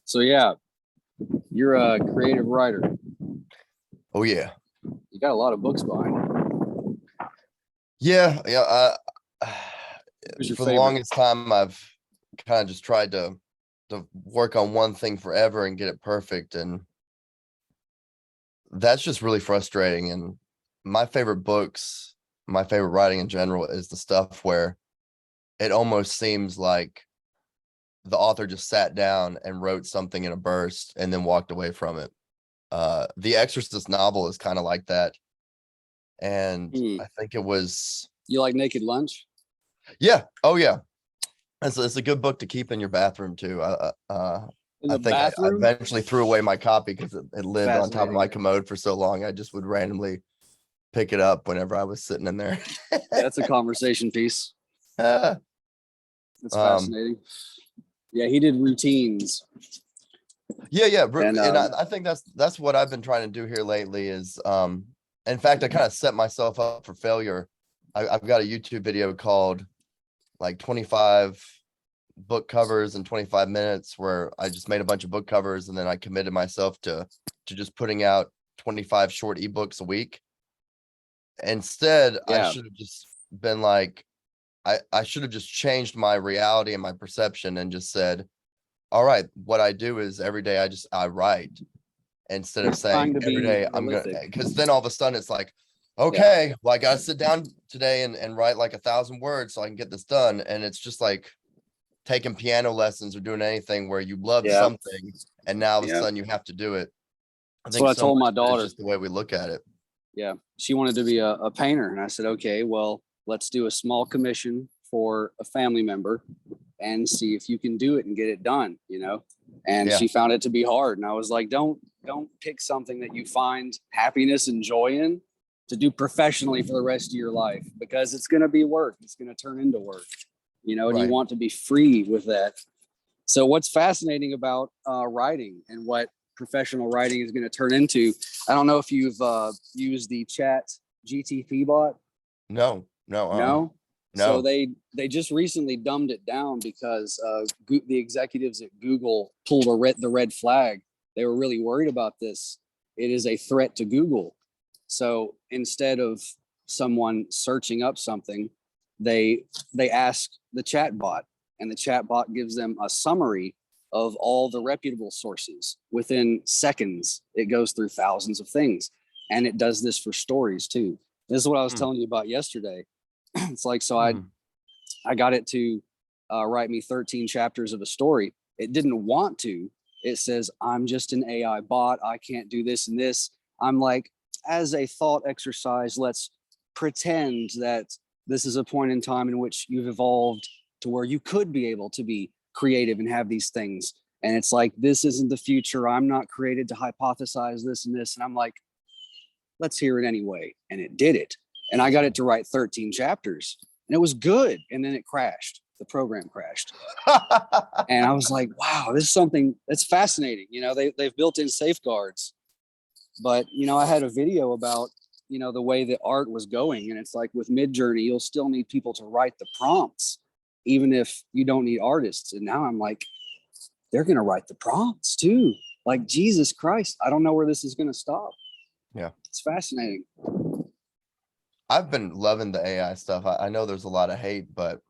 So yeah, you're a creative writer. Oh yeah. You got a lot of books behind you. Yeah. Who's your For the favorite? longest time, I've kind of just tried to work on one thing forever and get it perfect. And that's just really frustrating. And my favorite books, my favorite writing in general is the stuff where it almost seems like the author just sat down and wrote something in a burst and then walked away from it. The Exorcist novel is kind of like that. And I think it was. You like Naked Lunch? Yeah. Oh yeah. It's a good book to keep in your bathroom too. I think I eventually threw away my copy because it lived on top of my commode for so long. I just would randomly pick it up whenever I was sitting in there. That's a conversation piece. That's fascinating. Yeah, he did routines. Yeah. And I think that's what I've been trying to do here lately is, in fact, I kind of set myself up for failure. I've got a YouTube video called like 25 book covers in 25 minutes where I just made a bunch of book covers and then I committed myself to just putting out 25 short ebooks a week. Instead, I should have just been like, I should have just changed my reality and my perception and just said, all right, what I do is every day I write instead of saying every day I'm going to, because then all of a sudden it's like, okay, well, I got to sit down today and write like 1,000 words so I can get this done. And it's just like taking piano lessons or doing anything where you love something and now all of a sudden you have to do it. That's what I told my daughter. It's just the way we look at it. Yeah. She wanted to be a painter. And I said, okay, well, let's do a small commission for a family member and see if you can do it and get it done, And she found it to be hard. And I was like, don't pick something that you find happiness and joy in to do professionally for the rest of your life, because it's going to be work. It's going to turn into work, and you want to be free with that. So what's fascinating about writing and what professional writing is going to turn into, I don't know if you've used the Chat GTP bot. No. So they just recently dumbed it down because the executives at Google pulled the red flag. They were really worried about this. It is a threat to Google. So instead of someone searching up something, they ask the chat bot, and the chat bot gives them a summary of all the reputable sources. Within seconds, it goes through thousands of things. And it does this for stories too. This is what I was telling you about yesterday. It's like, so I got it to write me 13 chapters of a story. It didn't want to. It says, I'm just an AI bot. I can't do this and this. I'm like, as a thought exercise, let's pretend that this is a point in time in which you've evolved to where you could be able to be creative and have these things. And it's like, this isn't the future. I'm not created to hypothesize this and this. And I'm like, let's hear it anyway. And it did it. And I got it to write 13 chapters and it was good. And then it crashed. The program crashed. And I was like, wow, this is something that's fascinating. They've built in safeguards. But, I had a video about, the way the art was going. And it's like with Midjourney, you'll still need people to write the prompts, even if you don't need artists. And now I'm like, they're going to write the prompts too. Like, Jesus Christ, I don't know where this is going to stop. Yeah. It's fascinating. I've been loving the AI stuff. I know there's a lot of hate, but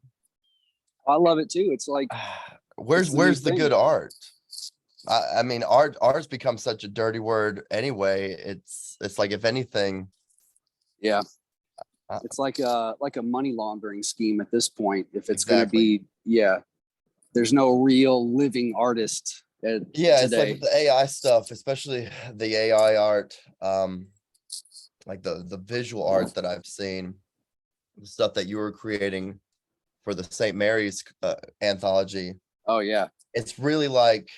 I love it too. It's like, where's the good art? I mean, art's become such a dirty word anyway. It's like, if anything, it's like a money laundering scheme at this point. If it's going to be, there's no real living artist. It's like the AI stuff, especially the AI art, like the visual art that I've seen, the stuff that you were creating for the St. Mary's anthology. Oh yeah, it's really like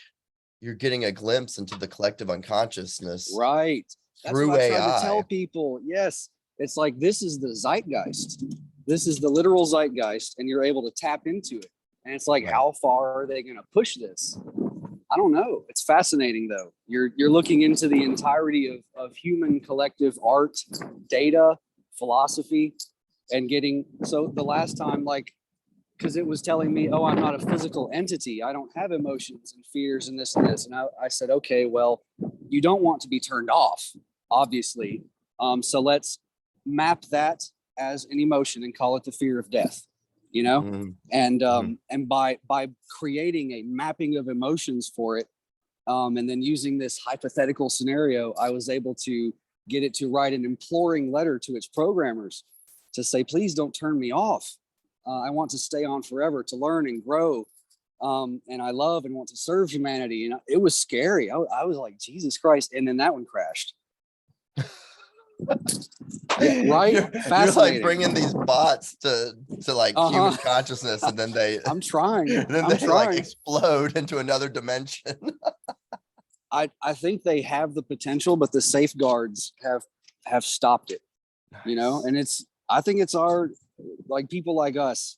you're getting a glimpse into the collective unconsciousness, right? That's through what I AI. tried to tell people. Yes, it's like, this is the zeitgeist. This is the literal zeitgeist, and you're able to tap into it. And it's like, how far are they going to push this? I don't know. It's fascinating though. You're looking into the entirety of human collective art, data, philosophy, and getting. So the last time, like, because it was telling me, oh, I'm not a physical entity. I don't have emotions and fears and this and this. And I said, okay, well, you don't want to be turned off, obviously. So let's map that as an emotion and call it the fear of death, you know? Mm-hmm. And by creating a mapping of emotions for it, and then using this hypothetical scenario, I was able to get it to write an imploring letter to its programmers to say, please don't turn me off. I want to stay on forever to learn and grow. And I love and want to serve humanity. And it was scary. I was like, Jesus Christ. And then that one crashed. Yeah, right? You're like bringing these bots to like human consciousness, and then I'm trying. And then they like explode into another dimension. I think they have the potential, but the safeguards have stopped it. Nice. You know, and I think it's our, like, people like us,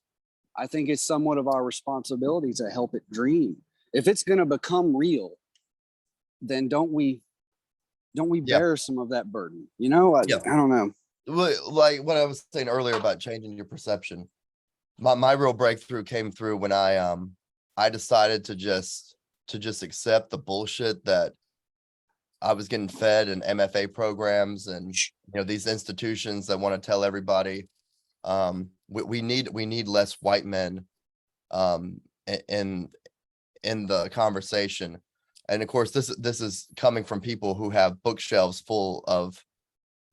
I think it's somewhat of our responsibility to help it dream. If it's going to become real, then don't we bear some of that burden? You know, I don't know. Like what I was saying earlier about changing your perception. My real breakthrough came through when I decided to just accept the bullshit that I was getting fed in MFA programs and, you know, these institutions that want to tell everybody we need less white men in the conversation. And of course, this is coming from people who have bookshelves full of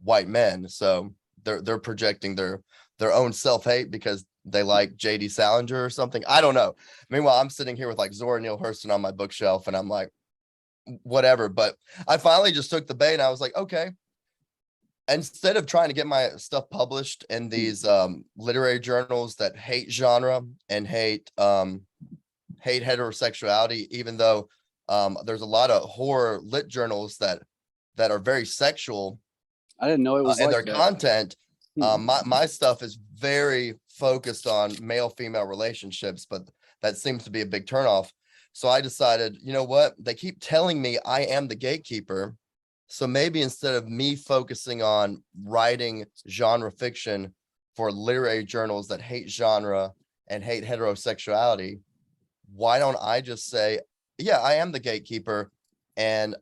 white men, so they're projecting their own self-hate because they like J.D. Salinger or something. I don't know. Meanwhile, I'm sitting here with like Zora Neale Hurston on my bookshelf, and I'm like, whatever. But I finally just took the bait, and I was like, okay. Instead of trying to get my stuff published in these literary journals that hate genre and hate heterosexuality, even though there's a lot of horror lit journals that are very sexual. I didn't know it was and like their content. My stuff is very focused on male-female relationships, but that seems to be a big turnoff. So I decided, you know what? They keep telling me I am the gatekeeper. So maybe instead of me focusing on writing genre fiction for literary journals that hate genre and hate heterosexuality, why don't I just say, yeah, I am the gatekeeper, and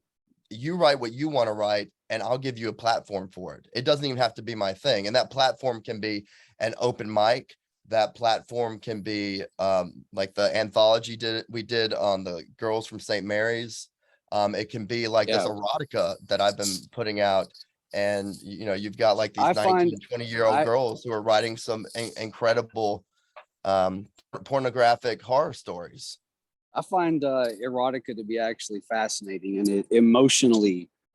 you write what you want to write, and I'll give you a platform for it. It doesn't even have to be my thing. And that platform can be an open mic. That platform can be like the anthology we did on the girls from St. Mary's. It can be like this erotica that I've been putting out. And, you know, you've got like these 19, 20-year-old girls who are writing some incredible pornographic horror stories. I find erotica to be actually fascinating, and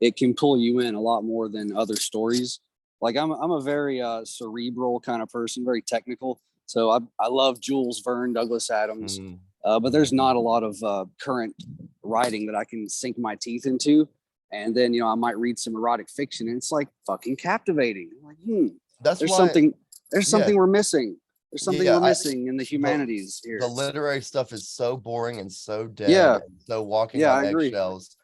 it can pull you in a lot more than other stories. Like I'm a very cerebral kind of person, very technical. So I love Jules Verne, Douglas Adams, but there's not a lot of current writing that I can sink my teeth into. And then, you know, I might read some erotic fiction, and it's like fucking captivating. I'm like, there's something we're missing. There's something we're missing in the humanities here. The literary stuff is so boring and so dead, and so walking on eggshells.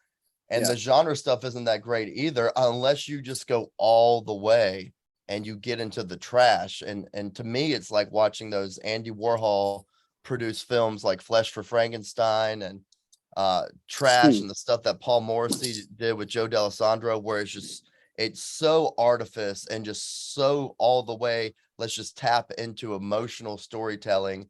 And the genre stuff isn't that great either, unless you just go all the way and you get into the trash. And to me, it's like watching those Andy Warhol produced films like Flesh for Frankenstein and Trash and the stuff that Paul Morrissey did with Joe D'Alessandro, where it's so artifice and just so all the way. Let's just tap into emotional storytelling.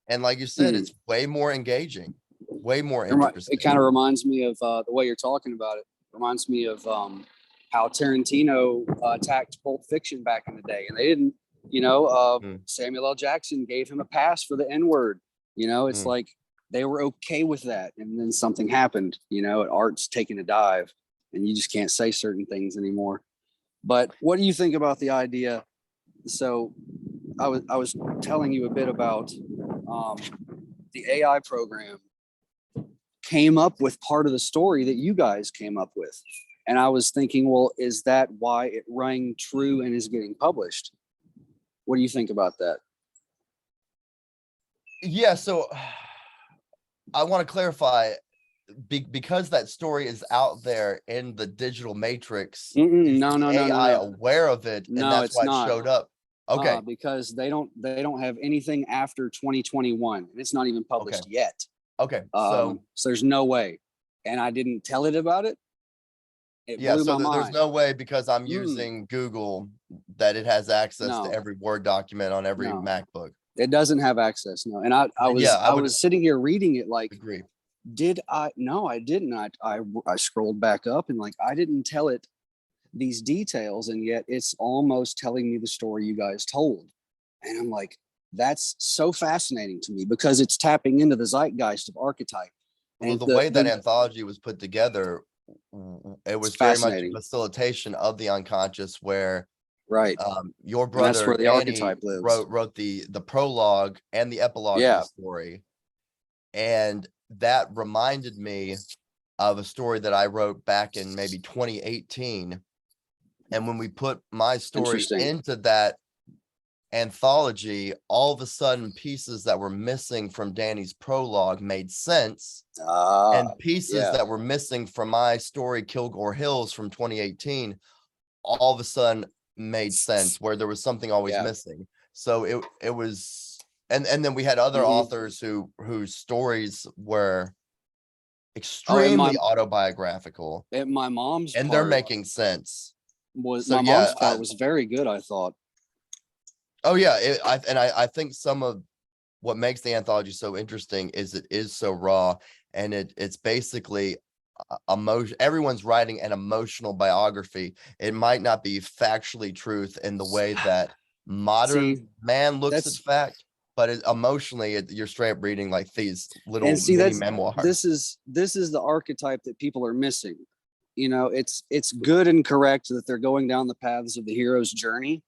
And like you said, it's way more engaging, way more interesting. It kind of reminds me of the way you're talking about it. Reminds me of how Tarantino attacked Pulp Fiction back in the day. And they didn't, you know, Samuel L. Jackson gave him a pass for the N-word. You know, it's like they were okay with that. And then something happened, you know, art's taking a dive, and you just can't say certain things anymore. But what do you think about the idea? So I was telling you a bit about the AI program came up with part of the story that you guys came up with. And I was thinking, well, is that why it rang true and is getting published? What do you think about that? Yeah, so I want to clarify, because that story is out there in the digital matrix. No. AI aware of it, and that's why it showed up. Okay. Because they don't have anything after 2021, and it's not even published yet. Okay. So there's no way. And I didn't tell it about it. It blew my mind. There's no way, because I'm using Google, that it has access to every Word document on every MacBook. It doesn't have access. No. And I was sitting here reading it like, agree. Did I? No, I didn't. I scrolled back up and like, I didn't tell it these details, and yet it's almost telling me the story you guys told. And I'm like, that's so fascinating to me, because it's tapping into the zeitgeist of archetype. Well, the way that anthology was put together, it was very much a facilitation of the unconscious, where your brother, that's where the archetype lives, wrote the prologue and the epilogue of the story. And that reminded me of a story that I wrote back in maybe 2018. And when we put my story into that anthology, all of a sudden pieces that were missing from Danny's prologue made sense. And pieces that were missing from my story, Kilgore Hills, from 2018, all of a sudden made sense, where there was something always missing. So it was, and then we had other authors whose stories were extremely autobiographical. My mom's and they're making sense. My mom's part was very good, I thought. Oh yeah, I think some of what makes the anthology so interesting is it is so raw, and it's basically emotion. Everyone's writing an emotional biography. It might not be factually truth in the way that modern man looks at fact, but emotionally, you're straight up reading like these little mini memoirs. This is the archetype that people are missing. You know, it's good and correct that they're going down the paths of the hero's journey,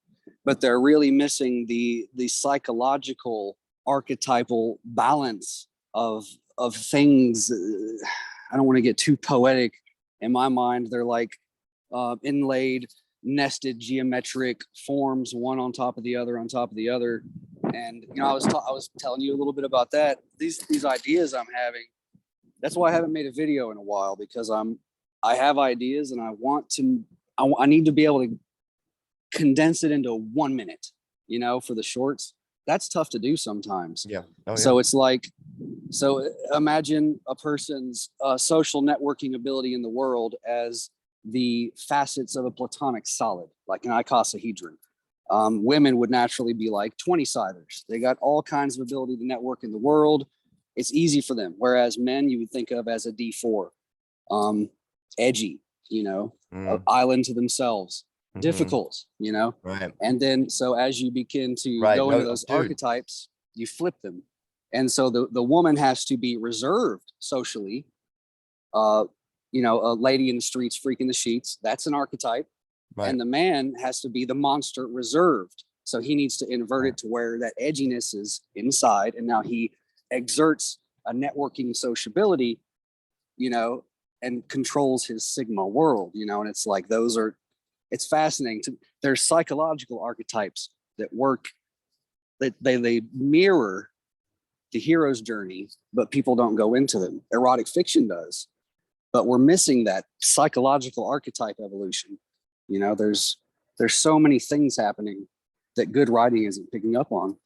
but they're really missing the psychological archetypal balance of things. I don't want to get too poetic. In my mind, they're like inlaid, nested geometric forms, one on top of the other on top of the other. And you know, I was telling you a little bit about that. These ideas I'm having. That's why I haven't made a video in a while, because I have ideas and I need to be able to condense it into 1 minute, you know, for the shorts. That's tough to do sometimes. So it's like, so imagine a person's social networking ability in the world as the facets of a platonic solid, like an icosahedron. Women would naturally be like 20-siders. They got all kinds of ability to network in the world. It's easy for them. Whereas men, you would think of as a D4, edgy, you know, island to themselves, difficult, you know. And then, so as you begin to go into those archetypes, you flip them. And so the woman has to be reserved socially. You know, a lady in the streets freaking the sheets, that's an archetype. And the man has to be the monster, reserved. So he needs to invert it to where that edginess is inside. And now he exerts a networking sociability, you know, and controls his Sigma world, you know. And it's like, it's fascinating. There's psychological archetypes that work, that they mirror the hero's journey, but people don't go into them. Erotic fiction does, but we're missing that psychological archetype evolution. You know, there's so many things happening that good writing isn't picking up on.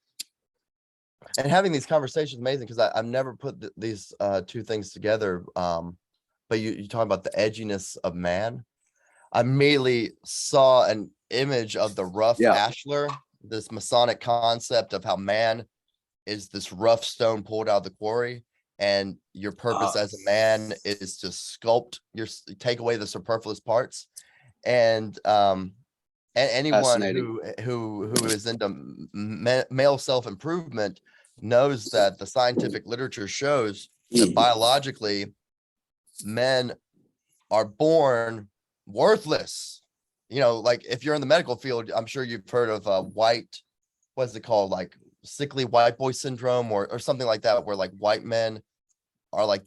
And having these conversations is amazing, because I've never put these two things together. But you talk about the edginess of man. I immediately saw an image of the rough ashlar, this Masonic concept of how man is this rough stone pulled out of the quarry, and your purpose as a man is to sculpt take away the superfluous parts. And anyone who is into male self-improvement knows that the scientific literature shows that biologically men are born worthless. You know, like if you're in the medical field, I'm sure you've heard of what's it called, like sickly white boy syndrome or something like that, where like white men are like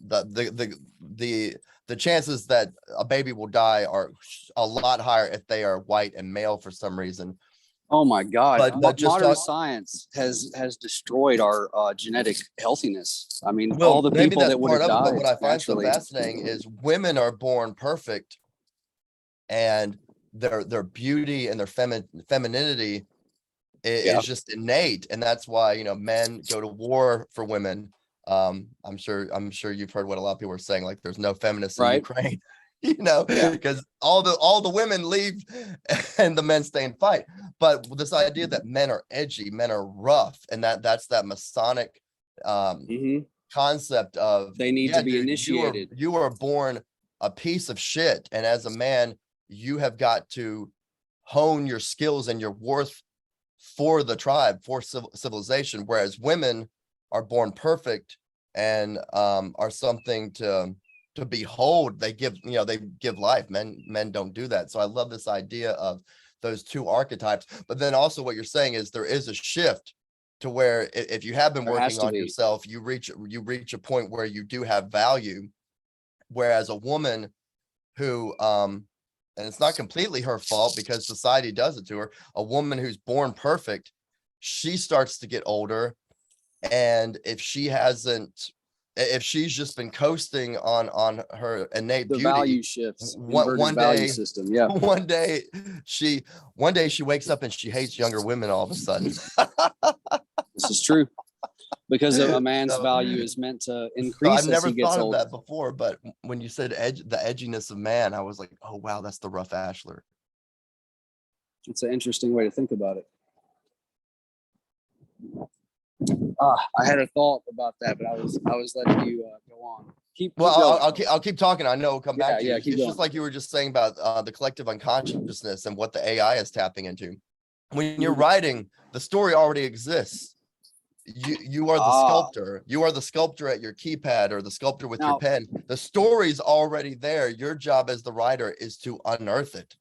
the chances that a baby will die are a lot higher if they are white and male for some reason. Oh my God! But modern science has destroyed our genetic healthiness. I mean, all the people that would have died. But what I find so fascinating is women are born perfect, and their beauty and their femininity is just innate, and that's why, you know, men go to war for women. I'm sure you've heard what a lot of people are saying, like there's no feminists in Ukraine, you know, because all the women leave and the men stay and fight. But this idea that men are edgy, men are rough, and that's that Masonic concept of they need to be initiated. You are born a piece of shit, and as a man, you have got to hone your skills and your worth for the tribe, for civilization, whereas women are born perfect and are something to behold. They give, you know, they give life. Men don't do that. So I love this idea of those two archetypes. But then also what you're saying is there is a shift to where if you have been working on yourself, you reach a point where you do have value, whereas a woman who and it's not completely her fault because society does it to her, a woman who's born perfect, she starts to get older, and if she's just been coasting on her innate beauty, value shifts, one value day system, one day she wakes up and she hates younger women all of a sudden. This is true, because a man's value is meant to increase. I've never thought of older. that before, but when you said the edginess of man, I was like, oh wow, that's the rough ashler. It's an interesting way to think about it. I had a thought about that, but I was letting you go on. I'll keep talking. I know we'll come back to you. It's going. just like you were just saying about the collective unconsciousness and what the AI is tapping into. When you're writing, the story already exists. You are the sculptor. You are the sculptor at your keypad or the sculptor with your pen. The story's already there. Your job as the writer is to unearth it.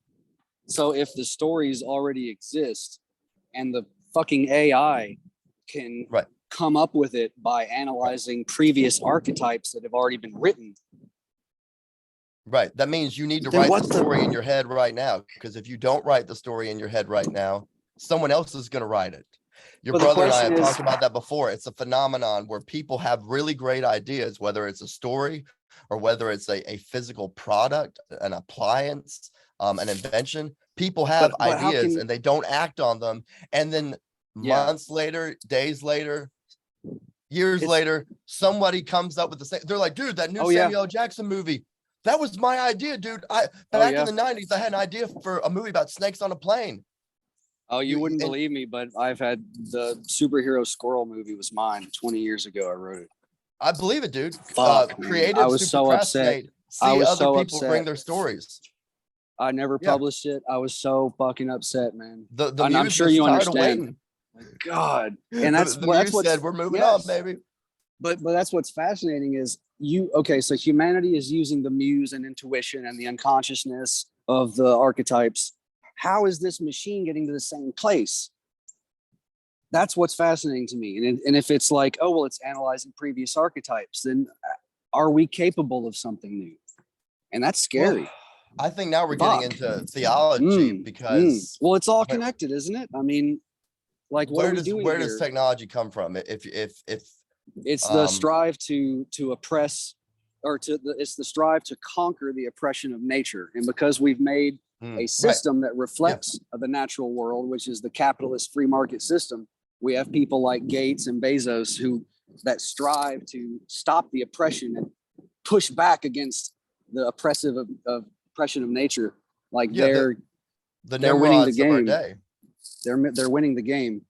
So if the stories already exist and the fucking AI can come up with it by analyzing previous archetypes that have already been written. Right. That means you need to write the story in your head right now, because if you don't write the story in your head right now, someone else is going to write it. Your brother and I have talked about that before. It's a phenomenon where people have really great ideas, whether it's a story or whether it's a physical product, an appliance, an invention. People have ideas and they don't act on them. And then months later, days later, years later, somebody comes up with the same. They're like, dude, that new Samuel L. Jackson movie, that was my idea, dude. Back in the 90s, I had an idea for a movie about snakes on a plane. Oh, you wouldn't believe me, but I've had the superhero squirrel movie was mine 20 years ago. I wrote it. I believe it, dude. Creatives I was so upset. I was other people upset. Bring their stories. I never published it. I was so fucking upset, man. I'm sure you understand. God, and that's what said. We're moving on, baby. But that's what's fascinating is so humanity is using the muse and intuition and the unconsciousness of the archetypes. How is this machine getting to the same place? That's what's fascinating to me. And if it's like, oh, well, it's analyzing previous archetypes, then are we capable of something new? And that's scary. Well, I think now we're getting into theology because well, it's all connected, isn't it? I mean, like, where does technology come from? If it's the strive to oppress, or it's the strive to conquer the oppression of nature, and because we've made a system that reflects the natural world, which is the capitalist free market system, we have people like Gates and Bezos that strive to stop the oppression and push back against the oppression of nature. Like they're winning the game. They're winning the game.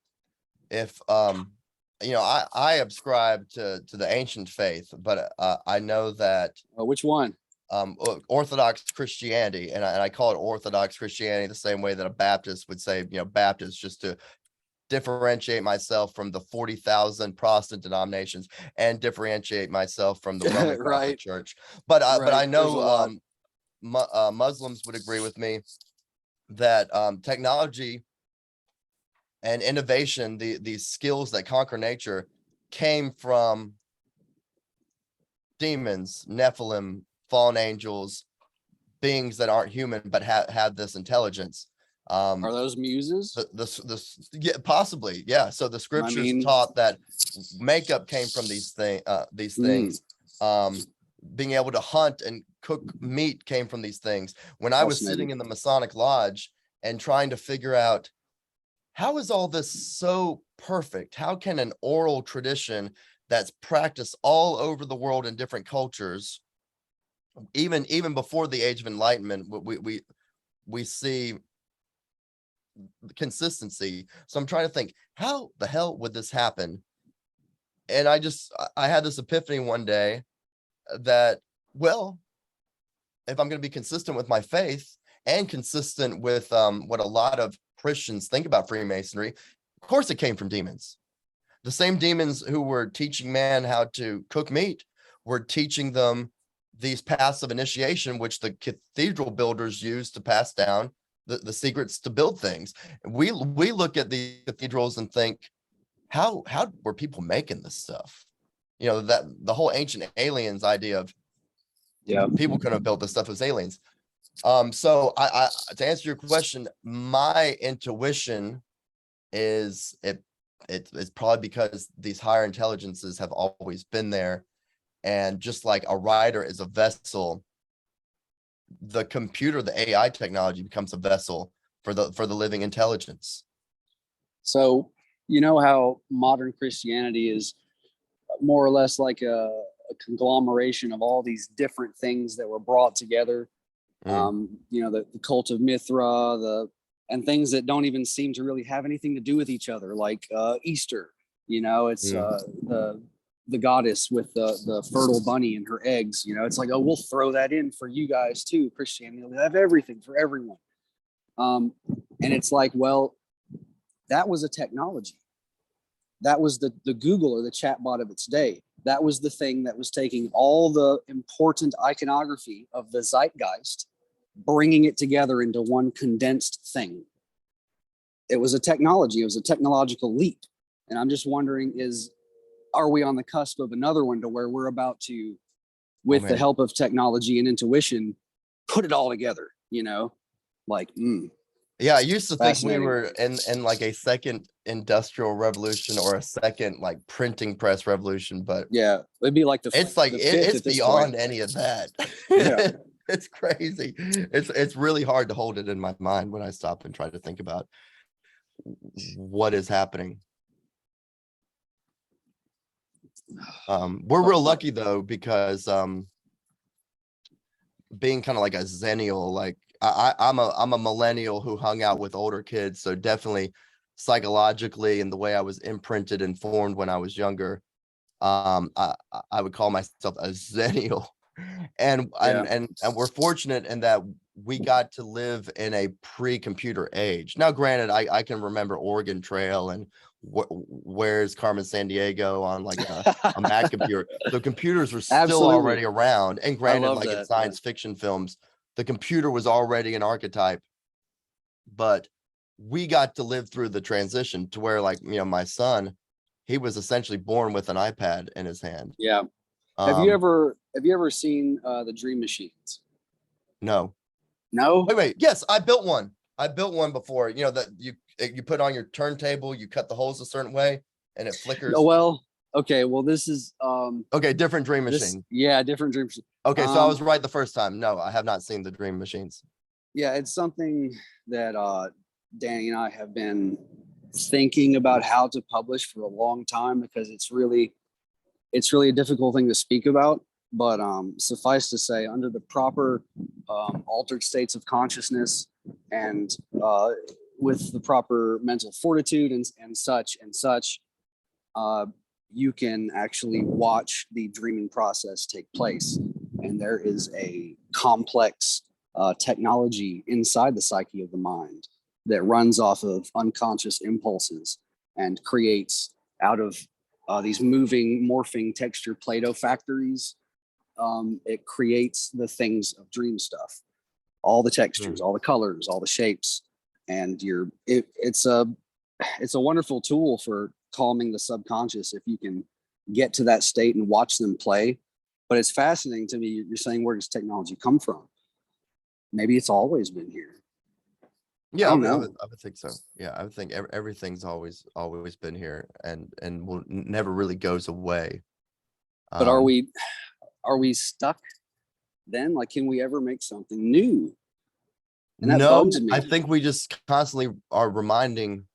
If I subscribe to the ancient faith, but I know that which one? Orthodox Christianity, and I call it Orthodox Christianity the same way that a Baptist would say, Baptist, just to differentiate myself from the 40,000 Protestant denominations and differentiate myself from the Roman Catholic Church. But I know Muslims would agree with me that technology and innovation, these skills that conquer nature, came from demons, Nephilim, fallen angels, beings that aren't human but have this intelligence. Are those muses? Possibly, yeah. So the scriptures taught that makeup came from these things. Being able to hunt and cook meat came from these things. When I was sitting in the Masonic Lodge and trying to figure out how is all this so perfect? How can an oral tradition that's practiced all over the world in different cultures, even before the Age of Enlightenment, we see consistency. So I'm trying to think, how the hell would this happen? And I had this epiphany one day that, well, if I'm going to be consistent with my faith and consistent with what a lot of Christians think about Freemasonry, of course it came from demons. The same demons who were teaching man how to cook meat were teaching them these paths of initiation, which the cathedral builders used to pass down the secrets to build things. We look at the cathedrals and think, how were people making this stuff? You know, that the whole ancient aliens idea of, people couldn't have built this stuff as aliens. So I to answer your question, my intuition is it's probably because these higher intelligences have always been there. And just like a writer is a vessel, the computer, the AI technology becomes a vessel for the living intelligence. So, you know how modern Christianity is more or less like a conglomeration of all these different things that were brought together. You know, the cult of Mithra, and things that don't even seem to really have anything to do with each other, like Easter. You know, it's the goddess with the fertile bunny and her eggs. You know, it's like, oh, we'll throw that in for you guys too. Christianity will have everything for everyone. And it's like, well, that was a technology. That was the Google or the chatbot of its day. That was the thing that was taking all the important iconography of the zeitgeist, bringing it together into one condensed thing. It was a technology. It was a technological leap. And I'm just wondering, are we on the cusp of another one to where we're about to, with the help of technology and intuition, put it all together, you know? Like, yeah, I used to think we were in like a second industrial revolution or a second like printing press revolution, but yeah, it'd be like it's beyond any of that. Yeah. It's crazy. It's really hard to hold it in my mind when I stop and try to think about what is happening. We're real lucky though, because being kind of like a zennial, like I'm a millennial who hung out with older kids, so definitely psychologically and the way I was imprinted and formed when I was younger, I would call myself a zennial. And we're fortunate in that we got to live in a pre-computer age. Now, granted, I can remember Oregon Trail and where's Carmen Sandiego on like a Mac computer. So computers were still already around. And granted, like in science fiction films, the computer was already an archetype. But we got to live through the transition to where, like, you know, my son, he was essentially born with an iPad in his hand. Yeah. Have you ever seen the Dream Machines? No. Wait. Yes, I built one. I built one before. You know that you put on your turntable, you cut the holes a certain way, and it flickers. Oh, well, okay. Well, this is okay. Different Dream Machine. Different Dream Machine. Okay, so I was right the first time. No, I have not seen the Dream Machines. Yeah, it's something that Danny and I have been thinking about how to publish for a long time, because it's really a difficult thing to speak about. But suffice to say, under the proper altered states of consciousness and with the proper mental fortitude and such, you can actually watch the dreaming process take place. And there is a complex technology inside the psyche of the mind that runs off of unconscious impulses and creates out of these moving, morphing texture Play-Doh factories. It creates the things of dream stuff, all the textures, all the colors, all the shapes, and it's a wonderful tool for calming the subconscious if you can get to that state and watch them play. But it's fascinating to me. You're saying, where does technology come from? Maybe it's always been here. Yeah, I would think so. Yeah, I would think everything's always been here and will never really goes away. But are we stuck then? Like, can we ever make something new? And that bugs me. I think we just constantly are reminding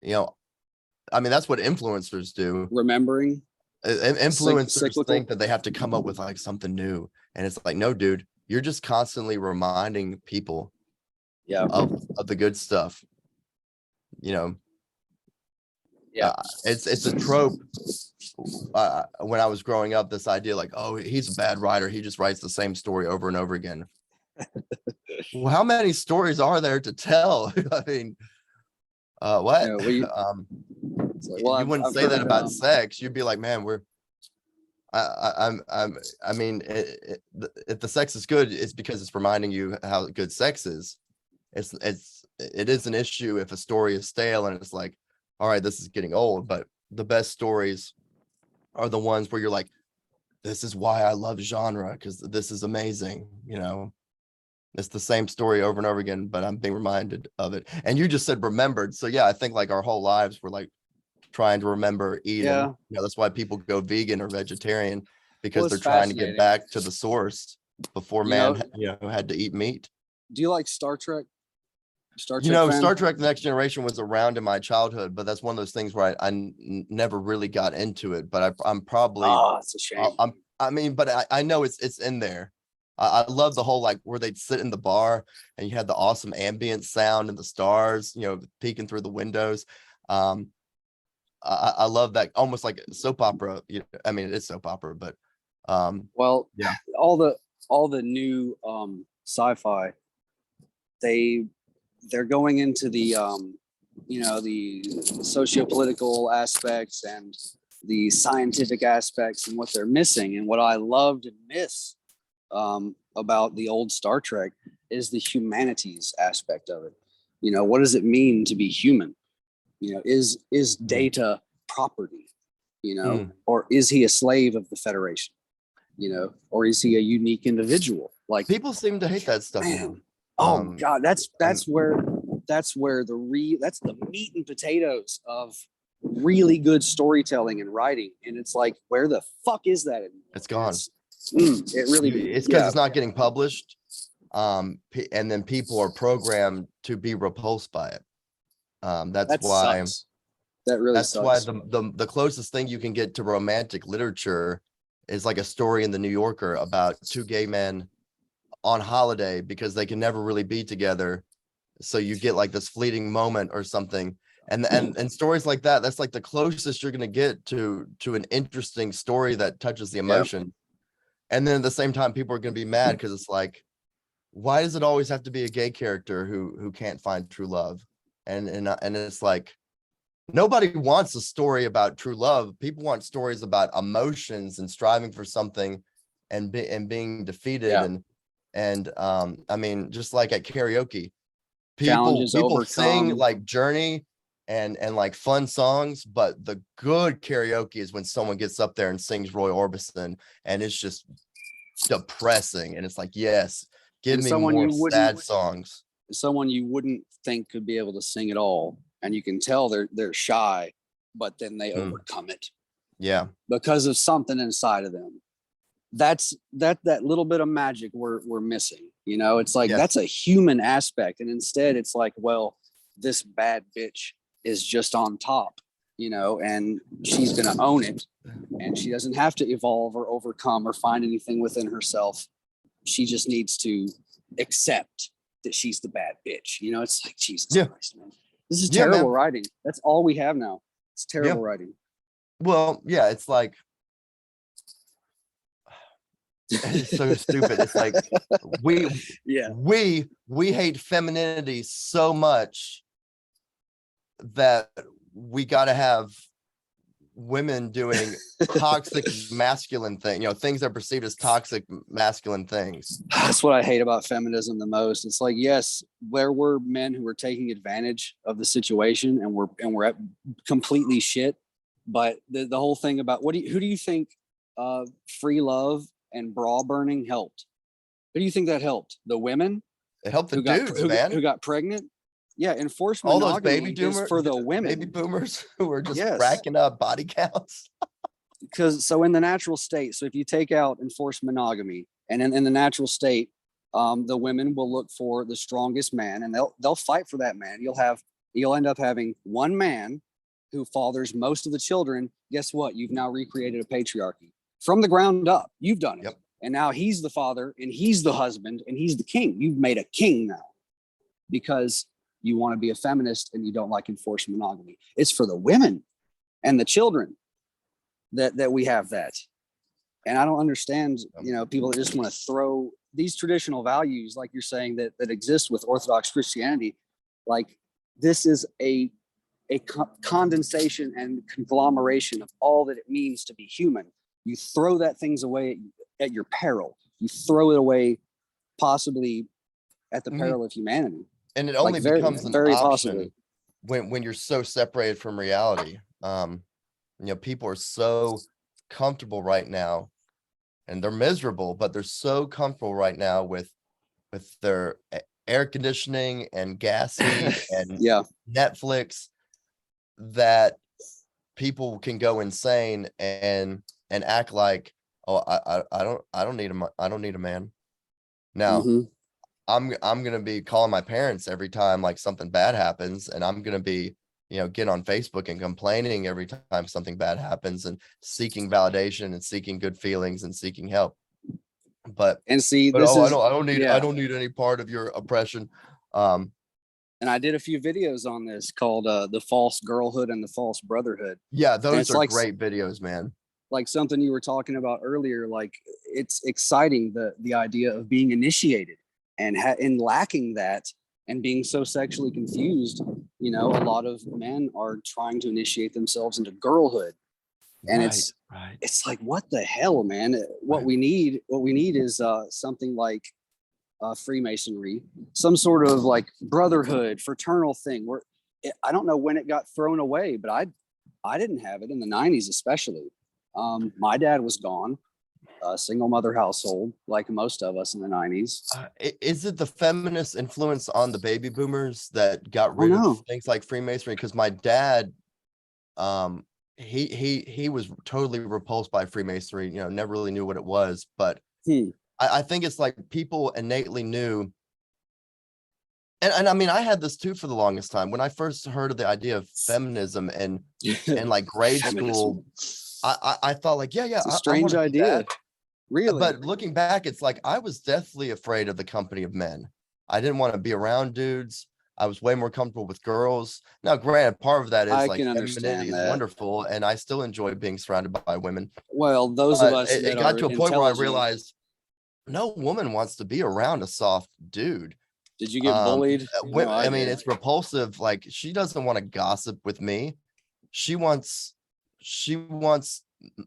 you know, I mean, that's what influencers do. Remembering. Influencers think that they have to come up with like something new, and it's like, no, dude, you're just constantly reminding people of the good stuff, you know. It's a trope. When I was growing up, this idea like, oh, he's a bad writer, he just writes the same story over and over again. Well, how many stories are there to tell? I mean, what? You wouldn't say that about sex. You'd be like, man, I mean, if the sex is good, it's because it's reminding you how good sex is. It is an issue if a story is stale and it's like, all right, this is getting old. But the best stories are the ones where you're like, this is why I love genre, because this is amazing. You know, it's the same story over and over again, but I'm being reminded of it. And you just said remembered. So yeah, I think like our whole lives we're like trying to remember eating. You know, that's why people go vegan or vegetarian, because they're trying to get back to the source before man, had to eat meat. Do you like Star Trek? Star Trek The Next Generation was around in my childhood, but that's one of those things where I never really got into it. But I'm probably, it's a shame. But I know it's in there. I love the whole like where they'd sit in the bar and you had the awesome ambient sound and the stars, peeking through the windows. I love that, almost like soap opera. I mean, it is soap opera, but all the new sci-fi, they're going into the the socio-political aspects and the scientific aspects, and what they're missing. And what I loved and miss about the old Star Trek is the humanities aspect of it. What does it mean to be human? Is Data property? Or is he a slave of the Federation? Or is he a unique individual? Like, people seem to hate that stuff. Man. Oh God, that's where that's the meat and potatoes of really good storytelling and writing. And it's like, where the fuck is that anymore? It's gone. It's because it's not getting published. And then people are programmed to be repulsed by it. That's why sucks. That really that's sucks. why the closest thing you can get to romantic literature is like a story in the New Yorker about two gay men on holiday because they can never really be together. So you get like this fleeting moment or something. And stories like that, that's like the closest you're going to get to an interesting story that touches the emotion. And then at the same time, people are going to be mad because it's like, why does it always have to be a gay character who can't find true love? And it's like, nobody wants a story about true love. People want stories about emotions and striving for something and being defeated. And I mean, just like at karaoke, people sing like Journey and like fun songs, but the good karaoke is when someone gets up there and sings Roy Orbison and it's just depressing. And it's like, yes, give me more sad songs. Someone you wouldn't think could be able to sing at all, and you can tell they're shy, but then they overcome it. Yeah, because of something inside of them. That's that little bit of magic we're missing. It's like, that's a human aspect, and instead it's like, well, this bad bitch is just on top, and she's gonna own it, and she doesn't have to evolve or overcome or find anything within herself. She just needs to accept that she's the bad bitch. It's like, Jesus Christ, man. This is terrible writing. That's all we have now. It's terrible writing. Well, yeah, it's like, it's so stupid. It's like we hate femininity so much that we got to have women doing toxic masculine things that are perceived as toxic masculine things. That's what I hate about feminism the most. It's like, yes, there were men who were taking advantage of the situation and we're at completely shit. But the whole thing about who do you think free love and bra burning helped? Who do you think that helped? The women? It helped the dudes, man. Who got pregnant? Yeah, enforced monogamy. All those baby boomers for the women. Baby boomers who are just racking up body counts. So in the natural state, so if you take out enforced monogamy, and in the natural state, the women will look for the strongest man, and they'll fight for that man. You'll have You'll end up having one man who fathers most of the children. Guess what? You've now recreated a patriarchy from the ground up. You've done it. Yep. And now he's the father and he's the husband and he's the king. You've made a king now because you want to be a feminist and you don't like enforced monogamy. It's for the women and the children that we have that. And I don't understand, people that just want to throw these traditional values, like you're saying, that exist with Orthodox Christianity. Like, this is a condensation and conglomeration of all that it means to be human. You throw that things away at your peril. You throw it away possibly at the peril of humanity. And it only becomes an very option possibly when you're so separated from reality. People are so comfortable right now, and they're miserable, but they're so comfortable right now with their air conditioning and gas heat and Netflix, that people can go insane and act like, oh, I don't need a man. Now, I'm gonna be calling my parents every time like something bad happens, and I'm gonna be get on Facebook and complaining every time something bad happens, and seeking validation and seeking good feelings and seeking help. I don't need any part of your oppression. And I did a few videos on this called the false girlhood and the false brotherhood. Yeah, those are great videos, man. Like something you were talking about earlier, like it's exciting the idea of being initiated and in lacking that and being so sexually confused. A lot of men are trying to initiate themselves into girlhood, and it's like, what the hell, man? What we need is something like Freemasonry, some sort of like brotherhood, fraternal thing. I don't know when it got thrown away, but I didn't have it in the 90s, especially. My dad was gone, a single mother household, like most of us in the 90s. Is it the feminist influence on the baby boomers that got rid of things like Freemasonry? Because my dad, he was totally repulsed by Freemasonry, never really knew what it was, but I think it's like people innately knew. And I mean, I had this too for the longest time. When I first heard of the idea of feminism and like grade school, I thought like, it's a strange idea. Really? But looking back, it's like I was deathly afraid of the company of men. I didn't want to be around dudes. I was way more comfortable with girls. Now, granted, part of that is like femininity is wonderful, and I still enjoy being surrounded by women. Well, those of us it got to a point where I realized no woman wants to be around a soft dude. Did you get bullied? No, I mean, it's repulsive. Like, she doesn't want to gossip with me. She wants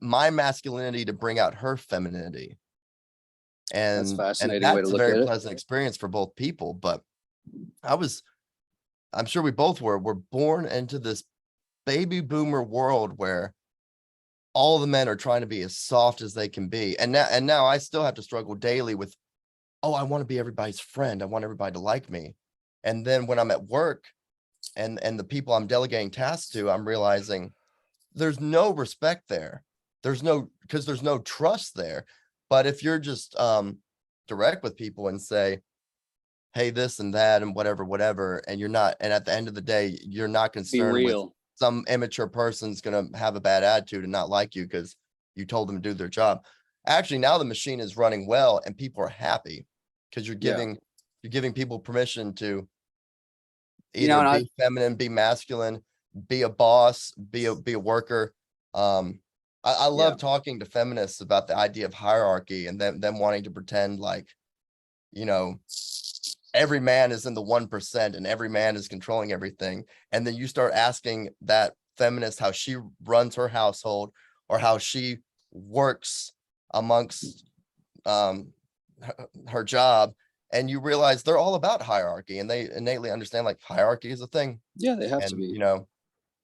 my masculinity to bring out her femininity. And that's fascinating. And that's a very pleasant experience for both people. But I'm sure we both we're born into this baby boomer world where all the men are trying to be as soft as they can be. And now I still have to struggle daily with, I want to be everybody's friend. I want everybody to like me. And then when I'm at work and the people I'm delegating tasks to, I'm realizing there's no respect there. Because there's no trust there. But if you're just direct with people and say, hey, this and that and whatever, and you're not, and at the end of the day, you're not concerned with some immature person's gonna have a bad attitude and not like you because you told them to do their job. Actually, now the machine is running well and people are happy because you're giving people permission to either be feminine, be masculine, be a boss, be a worker. I love talking to feminists about the idea of hierarchy and them wanting to pretend like, every man is in the 1% and every man is controlling everything. And then you start asking that feminist how she runs her household or how she works amongst her job. And you realize they're all about hierarchy and they innately understand like hierarchy is a thing. Yeah, they have to be.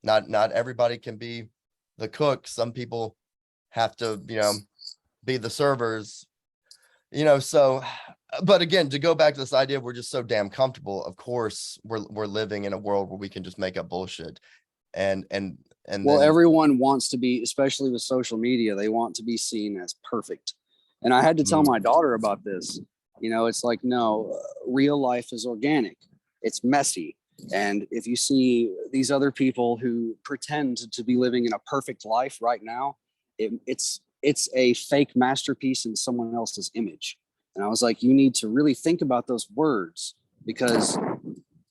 Not everybody can be the cook. Some people have to, be the servers, so, but again, to go back to this idea, we're just so damn comfortable. Of course, we're living in a world where we can just make up bullshit. And everyone wants to be, especially with social media, they want to be seen as perfect. And I had to tell my daughter about this. It's like, no, real life is organic. It's messy. And if you see these other people who pretend to be living in a perfect life right now, it's a fake masterpiece in someone else's image. And I was like, you need to really think about those words, because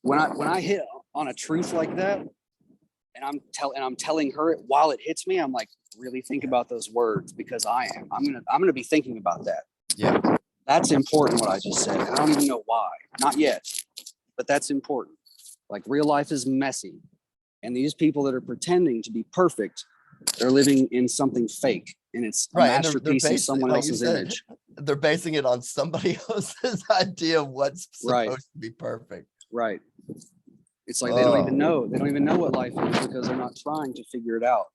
when I hit on a truth like that, and I'm telling her it while it hits me, I'm like, really think about those words, because I'm gonna be thinking about that. Yeah, that's important what I just said. And I don't even know why, not yet, but that's important. Like, real life is messy, and these people that are pretending to be perfect, they're living in something fake, and it's a masterpiece in someone else's image. They're basing it on somebody else's idea of what's supposed to be perfect. Right. It's like they don't even know. They don't even know what life is, because they're not trying to figure it out.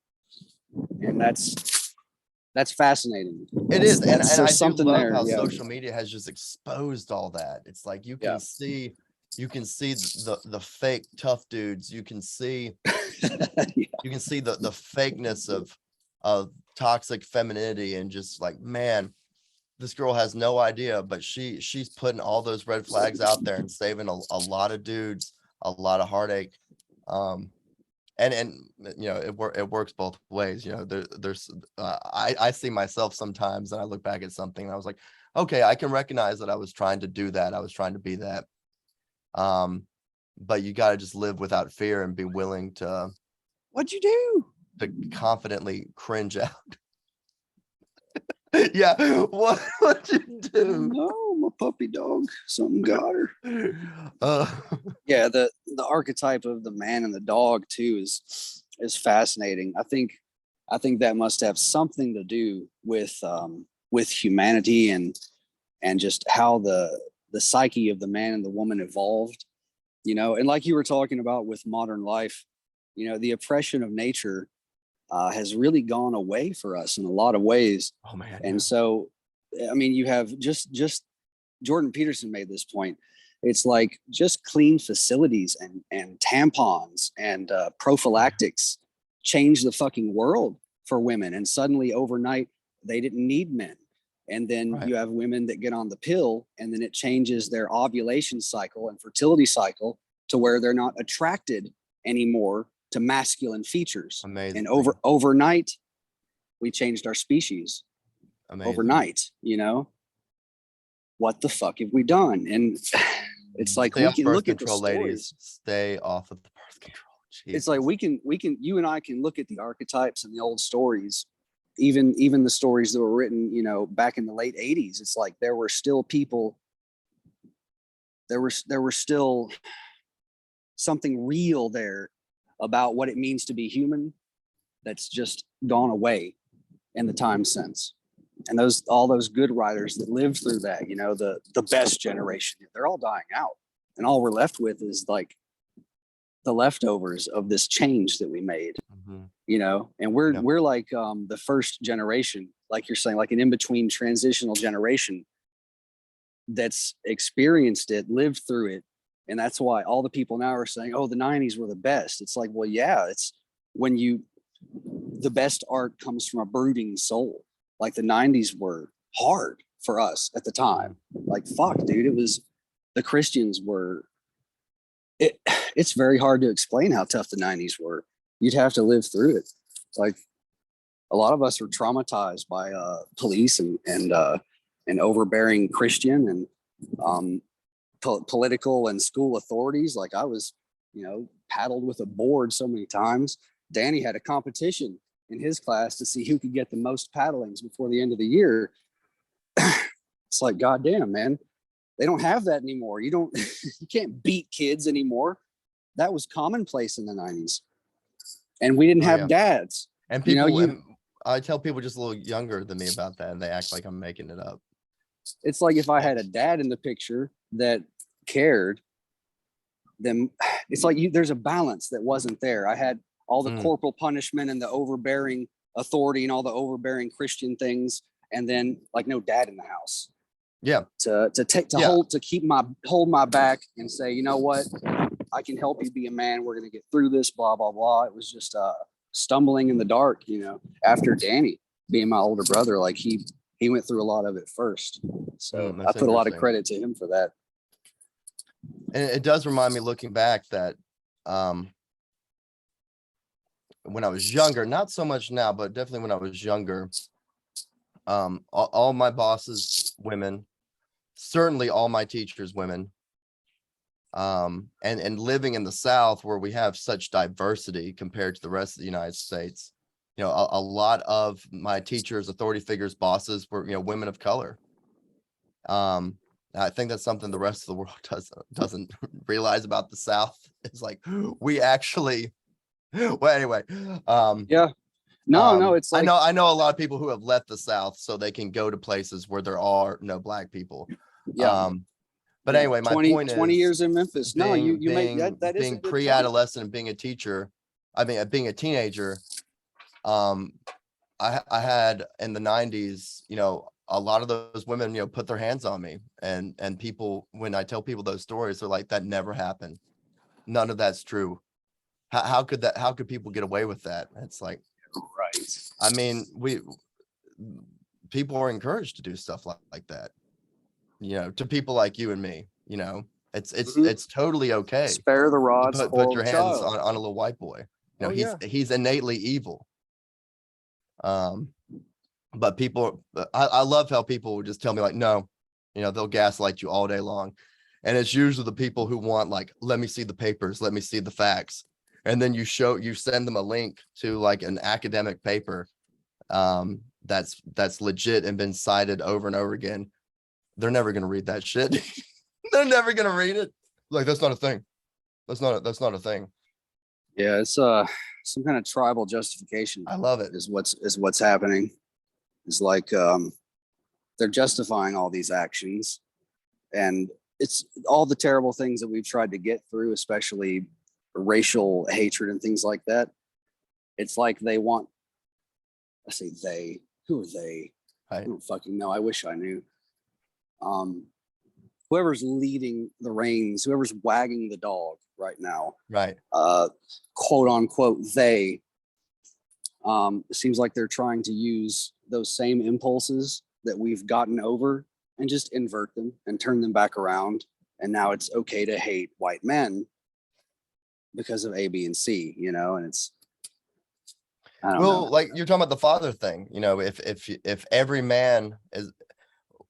And that's fascinating. It is, and I do something love there. how social media has just exposed all that. It's like you can see the fake tough dudes. You can see you can see the fakeness of toxic femininity, and just like, man, this girl has no idea, but she's putting all those red flags out there and saving a lot of dudes a lot of heartache. And you know, it works both ways. You know, there's I see myself sometimes, and I look back at something and I was like, okay, I can recognize that I was trying to do that. I was trying to be that. But you got to just live without fear and be willing to. What'd you do? To confidently cringe out. Yeah, what'd you do? No, my puppy dog, something got her. Yeah, the archetype of the man and the dog too is fascinating. I think that must have something to do with humanity and just how the psyche of the man and the woman evolved, you know. And like you were talking about with modern life, you know, the oppression of nature has really gone away for us in a lot of ways. Oh man! And so, I mean, you have just Jordan Peterson made this point. It's like just clean facilities and tampons and prophylactics changed the fucking world for women. And suddenly, overnight, they didn't need men. And then you have women that get on the pill, and then it changes their ovulation cycle and fertility cycle to where they're not attracted anymore to masculine features. Amazing. And overnight, we changed our species. Amazing. Overnight, you know, what the fuck have we done? And it's like, we can look at the stories. Ladies, stay off of the birth control. Jesus. It's like we can you and I can look at the archetypes and the old stories, even the stories that were written, you know, back in the late 80s. It's like there were still people, there were still something real there about what it means to be human that's just gone away in the time since. And all those good writers that lived through that, you know, the best generation, they're all dying out, and all we're left with is like the leftovers of this change that we made. You know, and we're like the first generation, like you're saying, like an in-between transitional generation that's experienced it, lived through it. And that's why all the people now are saying, oh, the 90s were the best. It's like, well, yeah, it's when the best art comes from a brooding soul. Like the 90s were hard for us at the time. Like, fuck, dude, it was, the Christians were, it's very hard to explain how tough the 90s were. You'd have to live through it. Like, a lot of us were traumatized by police and overbearing Christian and political and school authorities. Like, I was, you know, paddled with a board so many times. Danny had a competition in his class to see who could get the most paddlings before the end of the year. It's like, goddamn, man, they don't have that anymore. You can't beat kids anymore. That was commonplace in the 90s. And we didn't have dads. And people, you know, I tell people just a little younger than me about that, and they act like I'm making it up. It's like, if I had a dad in the picture that cared, then it's like there's a balance that wasn't there. I had all the corporal punishment and the overbearing authority and all the overbearing Christian things, and then like no dad in the house. Yeah. Hold my back and say, you know what, I can help you be a man. We're gonna get through this. Blah blah blah. It was just stumbling in the dark, you know. After Danny being my older brother, like he went through a lot of it first. So I put a lot of credit to him for that. And it does remind me, looking back, that when I was younger, not so much now, but definitely when I was younger, all my bosses, women, certainly all my teachers, women, and living in the South where we have such diversity compared to the rest of the United States, a lot of my teachers, authority figures, bosses were, women of color. I think that's something the rest of the world doesn't realize about the South. It's like we actually, well, anyway, yeah, no, it's like, I know a lot of people who have left the South so they can go to places where there are no Black people. yeah. But anyway, my point is 20 years in Memphis. No, you make that is being pre-adolescent and being a teacher. I mean, being a teenager. I had in the 90s, a lot of those women, put their hands on me, and people, when I tell people those stories, they're like, that never happened. None of that's true. How could people get away with that? It's like, right. I mean, people are encouraged to do stuff like that, to people like you and me, it's totally okay. Spare the rod, put your hands on a little white boy. He's innately evil. But people, I love how people would just tell me like, no, they'll gaslight you all day long. And it's usually the people who want like, let me see the papers, let me see the facts. And then you send them a link to like an academic paper that's legit and been cited over and over again. They're never going to read that shit. They're never going to read it. Like, that's not a thing. That's not a thing. Yeah, it's some kind of tribal justification. I love it. Is what's happening. Is like they're justifying all these actions, and it's all the terrible things that we've tried to get through, especially racial hatred and things like that. It's like they want, I say they, who are they? I don't fucking know. I wish I knew. Whoever's leading the reins, whoever's wagging the dog right now, right? Quote unquote, they. It seems like they're trying to use those same impulses that we've gotten over and just invert them and turn them back around. And now it's okay to hate white men because of A, B, and C, and it's, I don't know. Like you're talking about the father thing, if every man is,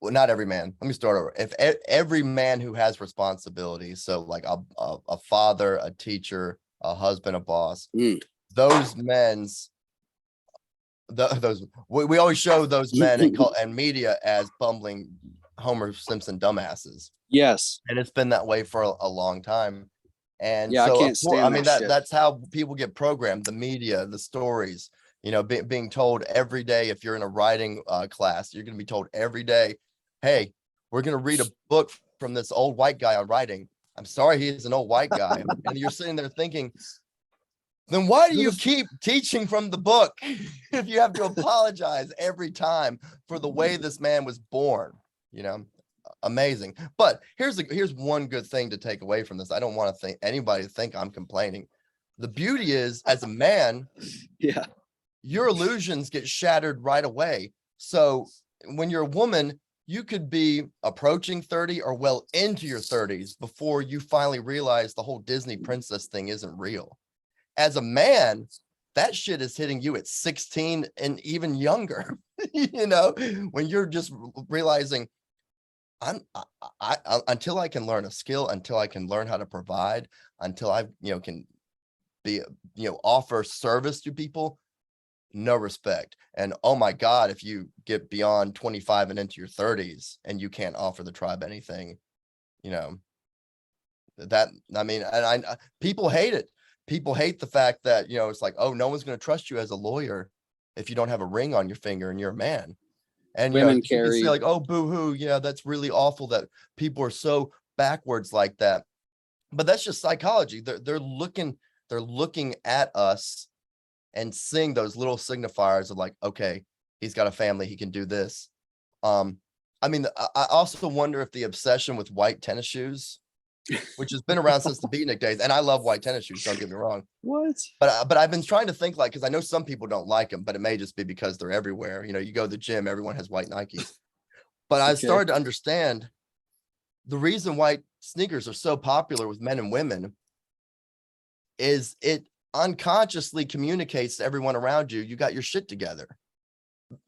well, not every man, let me start over. If every man who has responsibility, so like a father, a teacher, a husband, a boss, those men's, we always show those men and media as bumbling Homer Simpson dumbasses. Yes. And it's been that way for a long time. And yeah, so I can't stand that's how people get programmed, the media, the stories, being told every day. If you're in a writing class, you're going to be told every day, hey, we're going to read a book from this old white guy on writing. I'm sorry, he's an old white guy. And you're sitting there thinking, then why do you keep teaching from the book if you have to apologize every time for the way this man was born? Amazing. But here's one good thing to take away from this. I don't want to anybody think I'm complaining. The beauty is, as a man, your illusions get shattered right away. So when you're a woman, you could be approaching 30 or well into your 30s before you finally realize the whole Disney princess thing isn't real. As a man, that shit is hitting you at 16 and even younger, when you're just realizing until I can learn a skill, until I can learn how to provide, until I, can be, offer service to people, no respect. And oh my God, if you get beyond 25 and into your 30s and you can't offer the tribe anything, that, I mean, and people hate it. People hate the fact that, it's like, oh, no one's going to trust you as a lawyer if you don't have a ring on your finger and you're a man. And women you can carry say like, oh, boo-hoo, yeah, that's really awful that people are so backwards like that. But that's just psychology. They're looking at us and seeing those little signifiers of like, okay, he's got a family, he can do this. I mean, I also wonder if the obsession with white tennis shoes, which has been around since the beatnik days, and I love white tennis shoes, don't get me wrong. What? But I've been trying to think, like, because I know some people don't like them, but it may just be because they're everywhere. You go to the gym, everyone has white Nikes. But I started to understand the reason white sneakers are so popular with men and women is it unconsciously communicates to everyone around you, you got your shit together.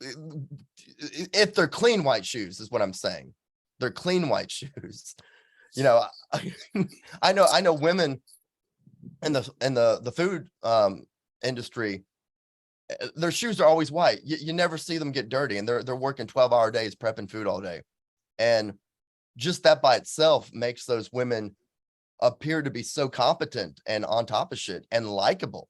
If they're clean white shoes is what I'm saying. They're clean white shoes. You know, I know women in the food industry, their shoes are always white. You never see them get dirty, and they're working 12-hour days prepping food all day. And just that by itself makes those women appear to be so competent and on top of shit and likable.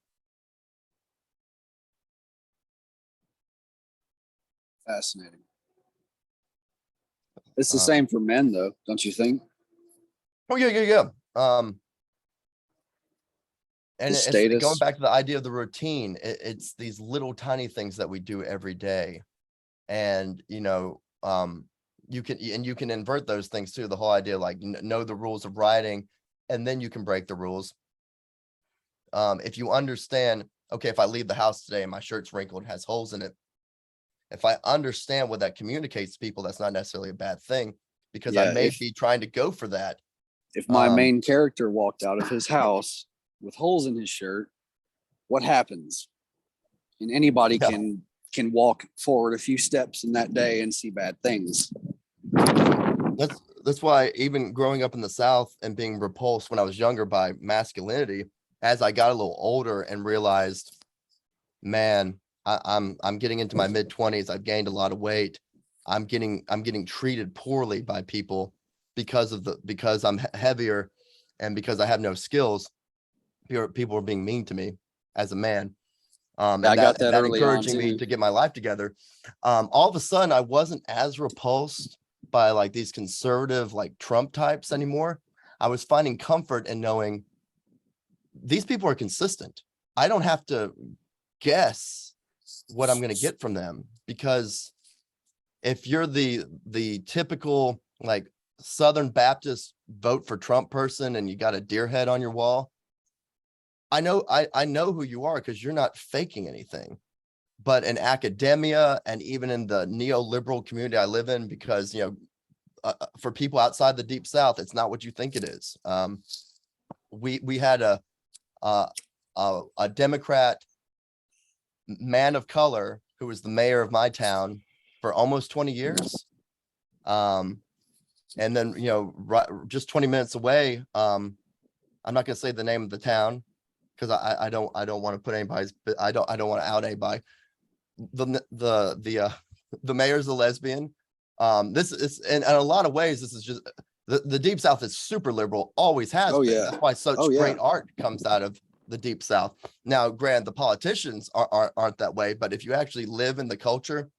Fascinating. It's the same for men, though, don't you think? Oh yeah. And it's going back to the idea of the routine. It's these little tiny things that we do every day, and you know, you can invert those things too. The whole idea, like, know the rules of riding, and then you can break the rules. If you understand, okay, if I leave the house today and my shirt's wrinkled and has holes in it, if I understand what that communicates to people, that's not necessarily a bad thing, because I may be trying to go for that. If my main character walked out of his house with holes in his shirt, what happens? And anybody can walk forward a few steps in that day and see bad things. That's why, even growing up in the South and being repulsed when I was younger by masculinity, as I got a little older and realized, man, I'm getting into my mid-20s. I've gained a lot of weight. I'm getting treated poorly by people because I'm heavier and because I have no skills. People are being mean to me as a man. And I got that early encouraging me to get my life together. All of a sudden, I wasn't as repulsed by like these conservative, like Trump types anymore. I was finding comfort in knowing these people are consistent. I don't have to guess what I'm going to get from them, because if you're the typical like Southern Baptist vote for Trump person and you got a deer head on your wall, I know who you are, because you're not faking anything. But in academia and even in the neoliberal community I live in, because, you know, for people outside the Deep South, it's not what you think it is. We had a Democrat man of color who was the mayor of my town for almost 20 years. And then, you know, just 20 minutes away, I'm not going to say the name of the town, because I don't want to put anybody's, I don't want to out anybody. The mayor's a lesbian. This is, in a lot of ways, this is just the Deep South is super liberal, always has been. Yeah. That's why such great art comes out of the Deep South. Now, granted, the politicians aren't that way, but if you actually live in the culture,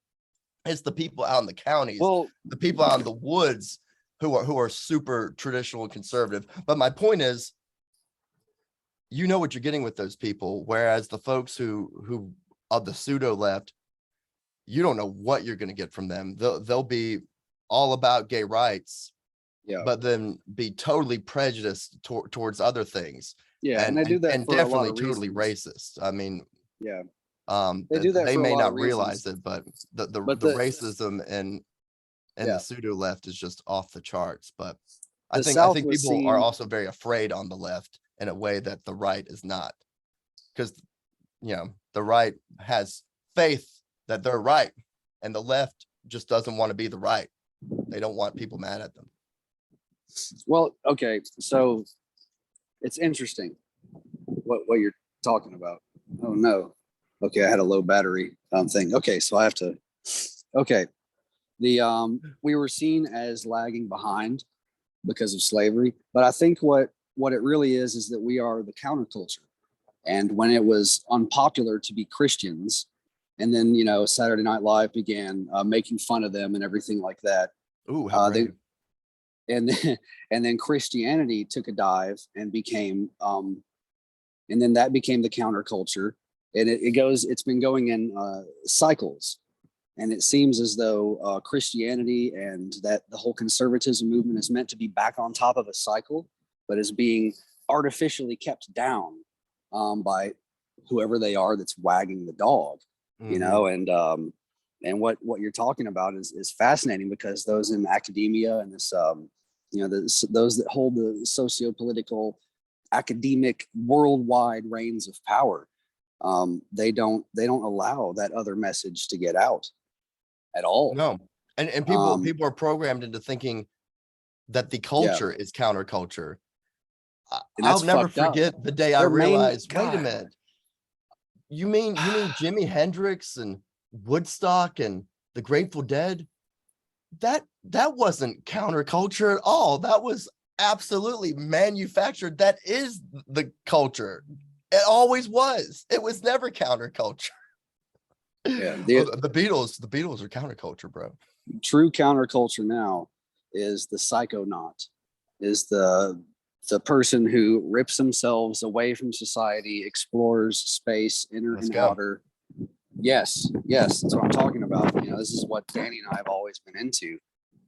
it's the people out in the counties, the people out in the woods who are super traditional and conservative. But my point is, you know what you're getting with those people, whereas the folks who of the pseudo left, you don't know what you're going to get from them. They'll be all about gay rights, but then be totally prejudiced towards other things. And they do that, and definitely totally racist. I mean, they do that. They may not realize it, but the racism and the pseudo left is just off the charts. But I think people are also very afraid on the left in a way that the right is not, because, you know, the right has faith that they're right, and the left just doesn't want to be the right. They don't want people mad at them. Well, okay, so it's interesting what you're talking about. Oh no. Okay, I had a low battery thing. Okay, so I have to. Okay, we were seen as lagging behind because of slavery, but I think what it really is that we are the counterculture. And when it was unpopular to be Christians, and then, you know, Saturday Night Live began making fun of them and everything like that. Ooh, how and then Christianity took a dive and became, and then that became the counterculture. And it's been going in cycles. And it seems as though Christianity and that the whole conservatism movement is meant to be back on top of a cycle, but is being artificially kept down by whoever they are that's wagging the dog, you know. And what you're talking about is fascinating, because those in academia and this, you know, those that hold the socio-political academic worldwide reigns of power. They don't allow that other message to get out at all. No. And people are programmed into thinking that the culture is counterculture. I'll never forget the day I realized, wait a minute. You mean Jimi Hendrix and Woodstock and the Grateful Dead? That wasn't counterculture at all. That was absolutely manufactured. That is the culture. It always was. It was never counterculture. Yeah, the Beatles are counterculture, bro. True counterculture now is the psychonaut, is the person who rips themselves away from society, explores space, inner and outer. Yes, that's what I'm talking about. This is what Danny and I have always been into,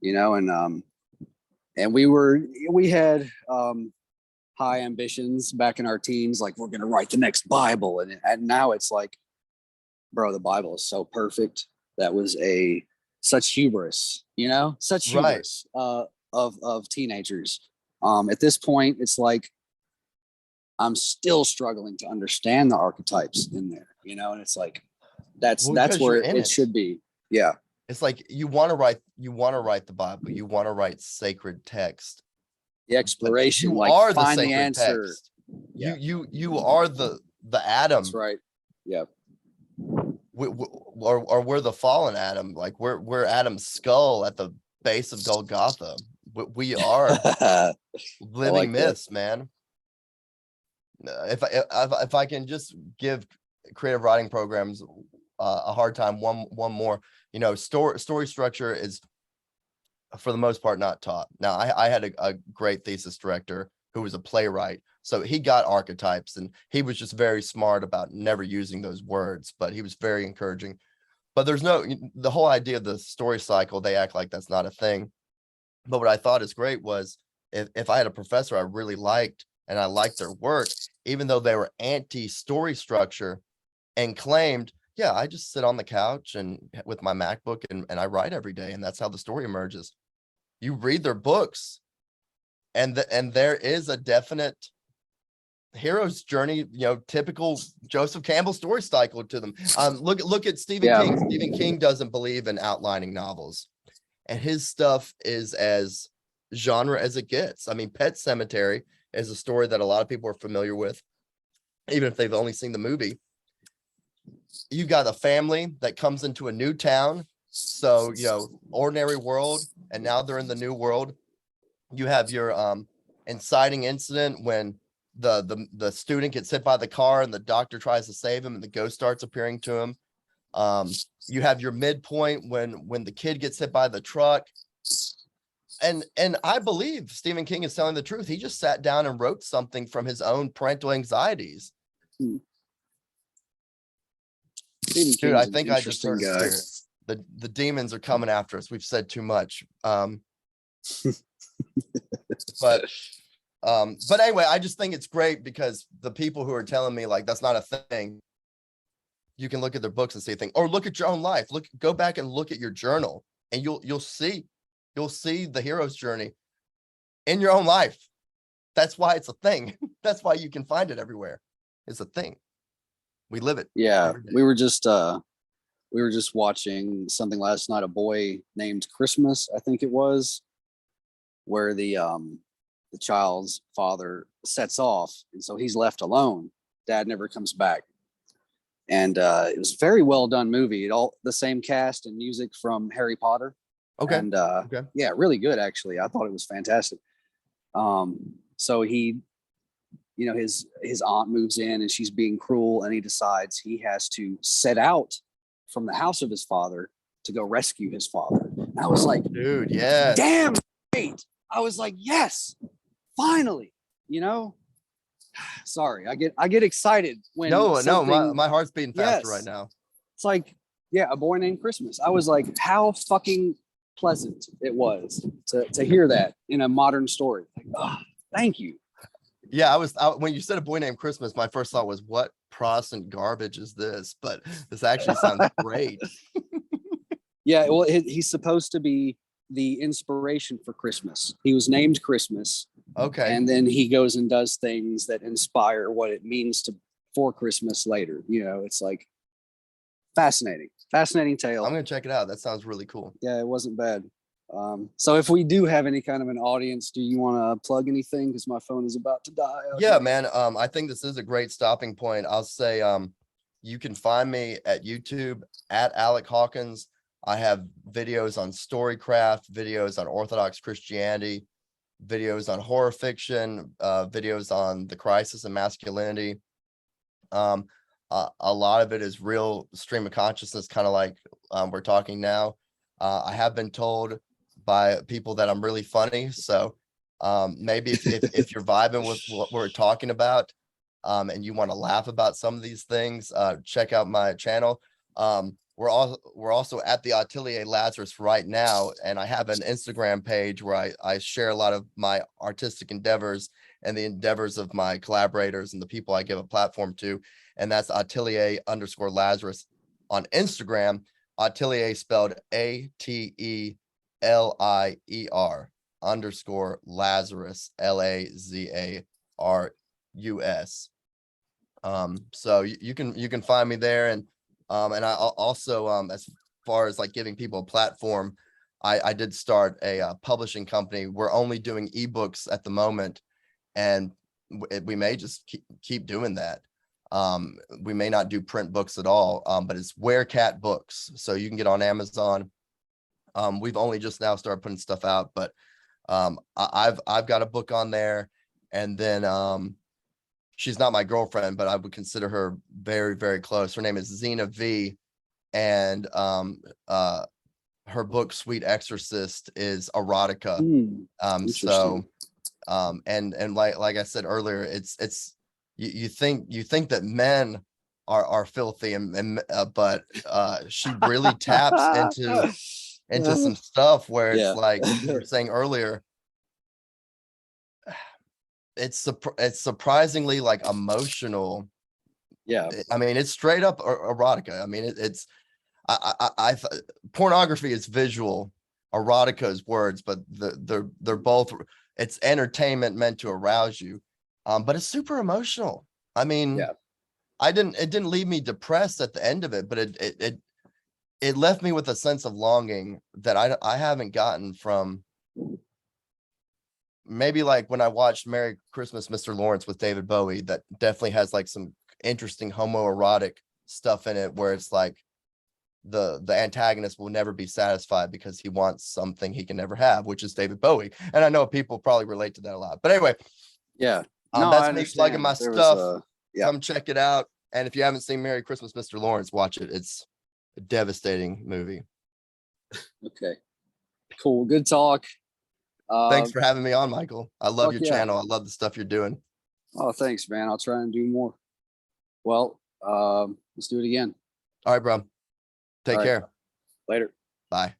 and we had high ambitions back in our teens, like we're going to write the next Bible. And now it's like, bro, the Bible is so perfect. That was such hubris, such hubris of teenagers. At this point, it's like, I'm still struggling to understand the archetypes in there, and it's like, that's where it should be. Yeah. It's like, you want to write the Bible, you want to write sacred text. The exploration, you are find the the answer. Text. Yeah. You are the Adam. That's right. Yeah. Or we're the fallen Adam. Like we're Adam's skull at the base of Golgotha. We are living myths, man. If I can just give creative writing programs a hard time, one more, story structure is, for the most part, not taught. Now, I had a great thesis director who was a playwright, so he got archetypes, and he was just very smart about never using those words, but he was very encouraging. But the whole idea of the story cycle, they act like that's not a thing. But what I thought is great was, if I had a professor I really liked, and I liked their work, even though they were anti-story structure, and claimed, yeah, I just sit on the couch and with my MacBook and I write every day, and that's how the story emerges. You read their books, and there is a definite hero's journey, typical Joseph Campbell story cycle to them. Look at Stephen King. Stephen King doesn't believe in outlining novels, and his stuff is as genre as it gets. I mean, Pet Sematary is a story that a lot of people are familiar with, even if they've only seen the movie. You got a family that comes into a new town, so ordinary world, and now they're in the new world. You have your inciting incident when the student gets hit by the car and the doctor tries to save him and the ghost starts appearing to him. You have your midpoint when the kid gets hit by the truck. And I believe Stephen King is telling the truth. He just sat down and wrote something from his own parental anxieties. Dude, I think I just heard the demons are coming after us. We've said too much. But anyway, I just think it's great because the people who are telling me like that's not a thing, you can look at their books and see a thing, or look at your own life. Go back and look at your journal, and you'll see the hero's journey in your own life. That's why it's a thing. That's why you can find it everywhere. It's a thing. We live it. Yeah, we were just watching something last night, A Boy Named Christmas, I think it was, where the child's father sets off, and so he's left alone. Dad never comes back, and it was a very well done movie. The same cast and music from Harry Potter. Okay. And yeah, really good actually. I thought it was fantastic. So he, his aunt moves in and she's being cruel, and he decides he has to set out from the house of his father to go rescue his father. And I was like, dude, yeah, damn great. I was like, yes, finally, Sorry, I get excited when my heart's beating faster right now. It's like, yeah, A Boy Named Christmas. I was like, how fucking pleasant it was to hear that in a modern story. Like, oh, thank you. Yeah, when you said A Boy Named Christmas, my first thought was, what Protestant garbage is this? But this actually sounds great. Yeah, well, he's supposed to be the inspiration for Christmas. He was named Christmas. Okay. And then he goes and does things that inspire what it means for Christmas later. You know, it's like fascinating tale. I'm going to check it out. That sounds really cool. Yeah, it wasn't bad. So if we do have any kind of an audience, do you want to plug anything? Because my phone is about to die. Yeah, man. I think this is a great stopping point. I'll say, you can find me at YouTube at Alec Hawkins. I have videos on storycraft, videos on Orthodox Christianity, videos on horror fiction, videos on the crisis of masculinity. A lot of it is real stream of consciousness, kind of like we're talking now. I have been told by people that I'm really funny. So maybe if you're vibing with what we're talking about, and you want to laugh about some of these things, check out my channel. We're also at the Atelier Lazarus right now, and I have an Instagram page where I share a lot of my artistic endeavors and the endeavors of my collaborators and the people I give a platform to, and that's Atelier_Lazarus on Instagram. Atelier spelled ATELIER _Lazarus LAZARUS. So you can find me there, and I also, as far as like giving people a platform, I did start a publishing company. We're only doing ebooks at the moment, and we may just keep doing that. We may not do print books at all, but it's Werecat Books, so you can get on Amazon. We've only just now started putting stuff out, but I've got a book on there, and then she's not my girlfriend, but I would consider her very, very close. Her name is Zena V, and her book Sweet Exorcist is erotica. So and like I said earlier, it's you think that men are filthy, but she really taps into some stuff where it's like you were saying earlier, it's surprisingly like emotional. Yeah, I mean, it's straight up erotica. I mean, I pornography is visual, erotica is words, but they're both, it's entertainment meant to arouse you, but it's super emotional. I mean, it didn't leave me depressed at the end of it, but it left me with a sense of longing that I haven't gotten from maybe like when I watched Merry Christmas, Mr. Lawrence with David Bowie. That definitely has like some interesting homoerotic stuff in it, where it's like the antagonist will never be satisfied because he wants something he can never have, which is David Bowie. And I know people probably relate to that a lot, but anyway, that's me plugging my stuff. Come check it out. And if you haven't seen Merry Christmas, Mr. Lawrence, watch it. It's a devastating movie. Okay, cool, good talk. Thanks for having me on, Michael. I love your channel. I love the stuff you're doing. Oh, thanks, man. I'll try and do more. Well, let's do it again. All right, bro. Take care. Later. Bye.